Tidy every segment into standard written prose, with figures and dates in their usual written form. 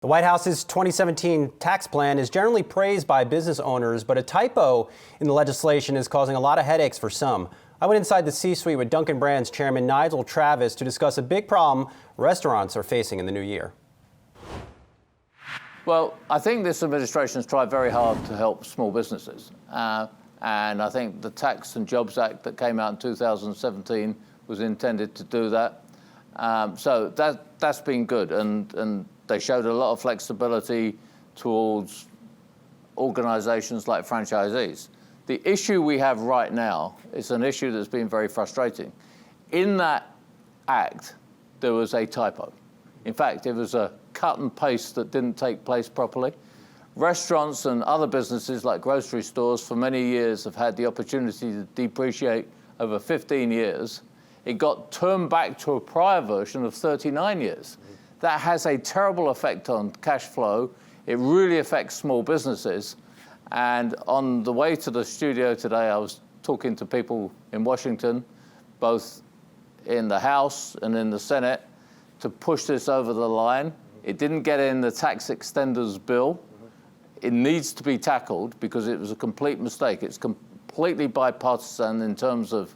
The White House's 2017 tax plan is generally praised by business owners, but a typo in the legislation is causing a lot of headaches for some. I went inside the C-suite with Dunkin Brands Chairman Nigel to discuss a big problem restaurants are facing in the new year. Well, I think this administration has tried very hard to help small businesses. And I think the Tax and Jobs Act that came out in 2017 was intended to do that. So that's been good. And they showed a lot of flexibility towards organizations like franchisees. The issue we have right now is an issue that's been very frustrating. In that act, there was a typo. In fact, it was a cut and paste that didn't take place properly. Restaurants and other businesses like grocery stores for many years have had the opportunity to depreciate over 15 years. It got turned back to a prior version of 39 years. That has a terrible effect on cash flow. It really affects small businesses. And on the way to the studio today, I was talking to people in Washington, both in the House and in the Senate, to push this over the line. It didn't get in the tax extenders bill. It needs to be tackled because it was a complete mistake. It's completely bipartisan in terms of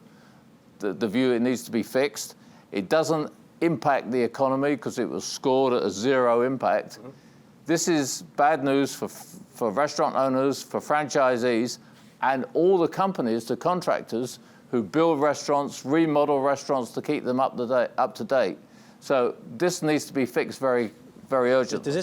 the view it needs to be fixed. It doesn't impact the economy because it was scored at a zero impact. This is bad news for restaurant owners, for franchisees, and all the companies, the contractors who build restaurants, remodel restaurants to keep them up to date. So this needs to be fixed very, very urgently.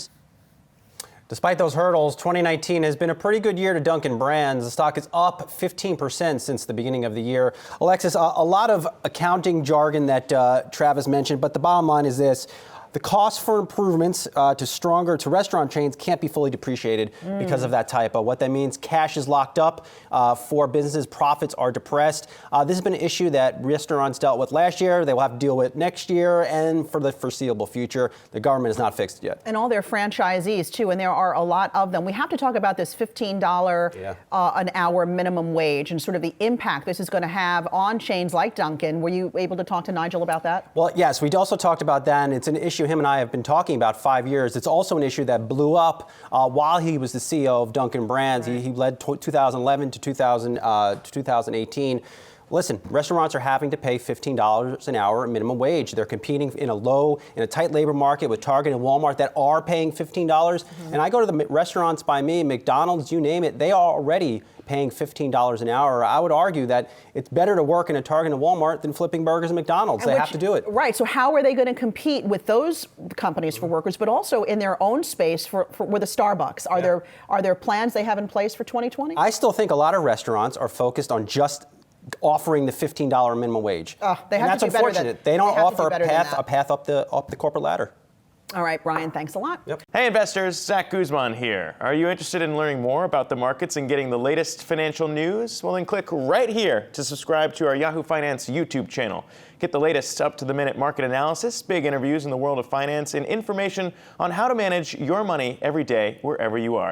Despite those hurdles, 2019 has been a pretty good year to Dunkin Brands. The stock is up 15% since the beginning of the year. Alexis, a lot of accounting jargon that Travis mentioned, but the bottom line is this. The cost for improvements to restaurant chains can't be fully depreciated because of that typo. What that means, cash is locked up for businesses, profits are depressed. This has been an issue that restaurants dealt with last year, they will have to deal with next year, and for the foreseeable future. The government has not fixed it yet. And all their franchisees, too, and there are a lot of them. We have to talk about this $15 an hour minimum wage and sort of the impact this is going to have on chains like Dunkin. Were you able to talk to Nigel about that? Well, yes, we also talked about that, and it's an issue him and I have been talking about 5 years. It's also an issue that blew up while he was the CEO of Dunkin Brands. Right. He led 2011 to 2018. Listen, restaurants are having to pay $15 an hour minimum wage. They're competing in a tight labor market with Target and Walmart that are paying $15. And I go to the restaurants by me, McDonald's, you name it, they are already paying $15 an hour. I would argue that it's better to work in a Target and Walmart than flipping burgers at McDonald's. They have to do it. Right. So how are they going to compete with those companies for workers, but also in their own space with a Starbucks? Are there plans they have in place for 2020? I still think a lot of restaurants are focused on just offering the $15 minimum wage. That's unfortunate. They don't offer a path up the corporate ladder. All right, Brian, thanks a lot. Yep. Hey investors, Zach Guzman here. Are you interested in learning more about the markets and getting the latest financial news? Well, then click right here to subscribe to our Yahoo Finance YouTube channel. Get the latest up-to-the-minute market analysis, big interviews in the world of finance, and information on how to manage your money every day wherever you are.